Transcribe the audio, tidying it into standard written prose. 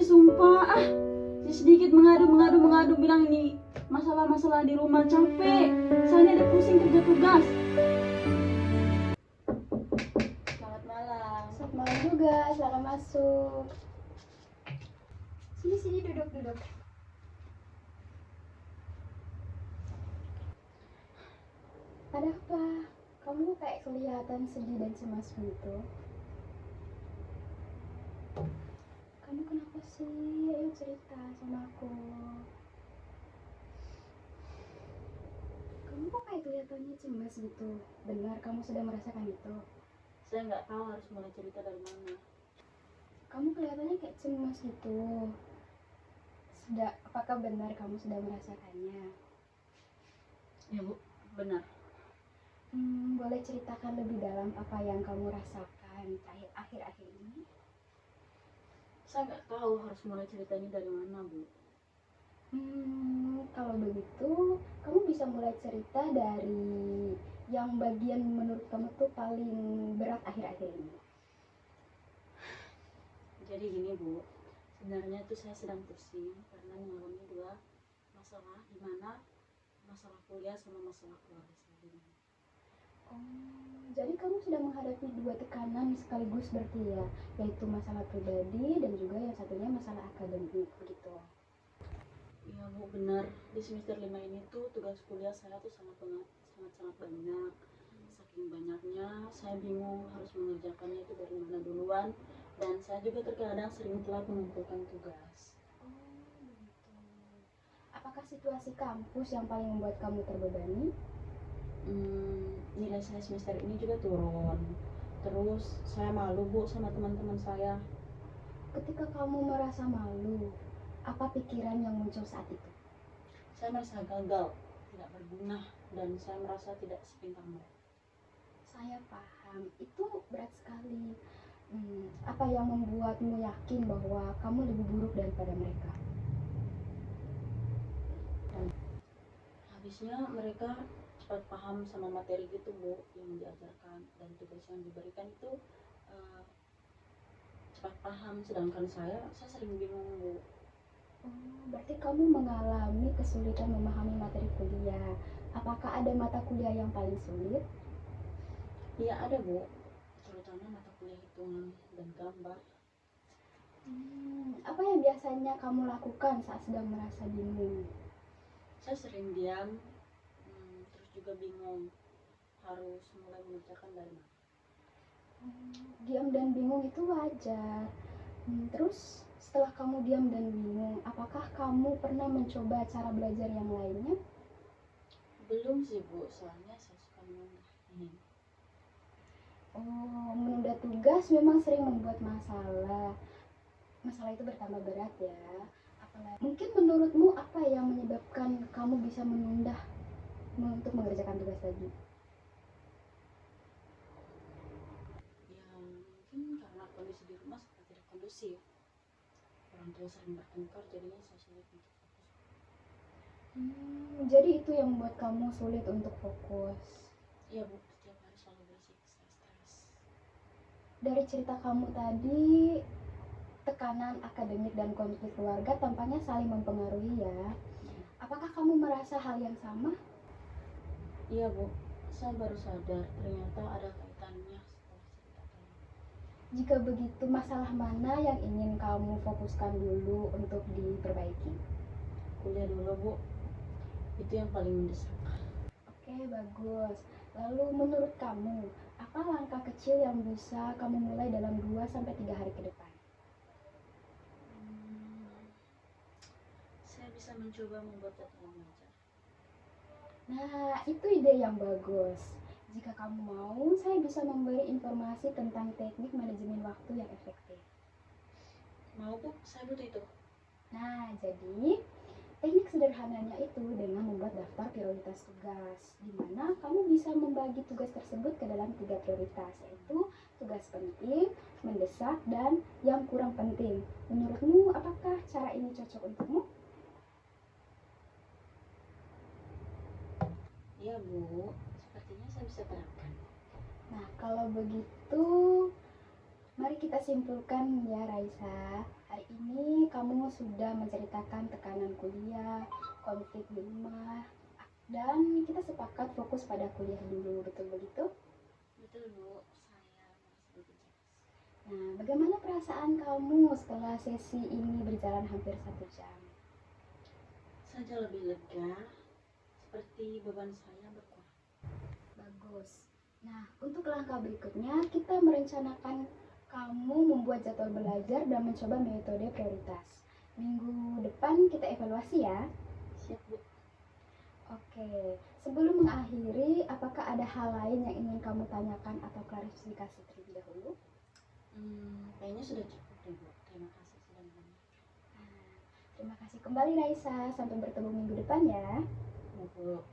sumpah. Sedikit mengadu bilang ini masalah-masalah di rumah, capek. Saya ini ada pusing kerja tugas. Selamat malam. Selamat malam juga, selamat masuk. Sini duduk. Ada apa? Kamu kayak kelihatan sedih dan cemas gitu. Kamu kenapa sih? Ayo cerita sama aku. Kamu kok kayak kelihatannya cemas gitu? Benar kamu sedang merasakan itu? Saya nggak tahu harus mulai cerita dari mana. Kamu kelihatannya kayak cemas gitu. Apakah benar kamu sedang merasakannya? Ya Bu, benar. Boleh ceritakan lebih dalam apa yang kamu rasakan akhir-akhir ini? Saya nggak tahu harus mulai cerita ini dari mana Bu. Kalau begitu, kamu bisa mulai cerita dari yang bagian menurut kamu tuh paling berat akhir-akhir ini. Jadi gini Bu, sebenarnya tuh saya sedang pusing karena mengalami dua masalah, di mana masalah kuliah sama masalah keluarga saya ini. Jadi kamu sudah menghadapi dua tekanan sekaligus berarti ya, yaitu masalah pribadi dan juga yang satunya masalah akademik begitu. Iya Bu, benar. Di semester 5 ini tuh tugas kuliah saya tuh sangat banyak. Saking banyaknya, saya bingung harus mengerjakannya itu dari mana duluan. Dan saya juga terkadang sering telat mengumpulkan tugas. Begitu. Apakah situasi kampus yang paling membuat kamu terbebani? Nilai saya semester ini juga turun. Terus saya malu Bu sama teman-teman saya. Ketika kamu merasa malu, apa pikiran yang muncul saat itu? Saya merasa gagal, tidak berguna, dan saya merasa tidak sepintar mereka. Saya paham, itu berat sekali. Apa yang membuatmu yakin bahwa kamu lebih buruk daripada mereka? Habisnya mereka cepat paham sama materi gitu Bu yang diajarkan, dan tugas yang diberikan itu cepat paham, sedangkan saya sering bingung Bu. Berarti kamu mengalami kesulitan memahami materi kuliah. Apakah ada mata kuliah yang paling sulit? Iya ada Bu, terutama mata kuliah hitungan dan gambar. Apa yang biasanya kamu lakukan saat sedang merasa bingung? Saya sering diam, terus juga bingung harus mulai mengerjakan dari mana. Diam dan bingung itu wajar. Terus setelah kamu diam dan bingung, apakah kamu pernah mencoba cara belajar yang lainnya? Belum sih Bu, soalnya saya suka menunda. Menunda tugas memang sering membuat masalah. Masalah itu bertambah berat ya. Apalagi mungkin menurutmu apa yang menyebabkan kamu bisa menunda untuk mengerjakan tugas tadi? Ya mungkin karena kondisi di rumah sudah tidak kondusif. Orang tua sering bertengkar, jadinya saya sulit untuk fokus. Jadi itu yang membuat kamu sulit untuk fokus. Iya Bu, setiap hari selalu berisik, saya stres. Dari cerita kamu tadi, tekanan akademik dan konflik keluarga tampaknya saling mempengaruhi ya. Apakah kamu merasa hal yang sama? Iya Bu, saya baru sadar ternyata ada kaitannya setelah cerita tadi. Jika begitu, masalah mana yang ingin kamu fokuskan dulu untuk diperbaiki? Kuliah dulu Bu, itu yang paling mendesak. Oke, bagus. Lalu menurut kamu, apa langkah kecil yang bisa kamu mulai dalam 2-3 hari ke depan? Saya bisa mencoba membuat jadwal belajar. Nah, itu ide yang bagus. Jika kamu mau, saya bisa memberi informasi tentang teknik manajemen waktu yang efektif. Mau Bu, saya butuh itu. Nah, jadi teknik sederhananya itu dengan membuat daftar prioritas tugas, di mana kamu bisa membagi tugas tersebut ke dalam 3 prioritas, yaitu tugas penting, mendesak, dan yang kurang penting. Menurutmu, apakah cara ini cocok untukmu? Iya Bu, sepertinya saya bisa terapkan. Nah, kalau begitu, mari kita simpulkan ya Raisa. Hari ini kamu sudah menceritakan tekanan kuliah, konflik di rumah, dan kita sepakat fokus pada kuliah dulu, betul begitu? Betul Bu, saya merasa lebih jelas. Nah, bagaimana perasaan kamu setelah sesi ini berjalan hampir 1 jam? Saja lebih lega, seperti beban saya berkurang. Bagus. Nah, untuk langkah berikutnya, kita merencanakan kamu membuat jadwal belajar dan mencoba metode prioritas. Minggu depan kita evaluasi ya. Siap Bu. Oke, sebelum mengakhiri, apakah ada hal lain yang ingin kamu tanyakan atau klarifikasi terlebih dahulu? Kayaknya sudah cukup deh Bu. Terima kasih sudah mendengar. Nah, terima kasih kembali Raisa, sampai bertemu minggu depan ya. Bu.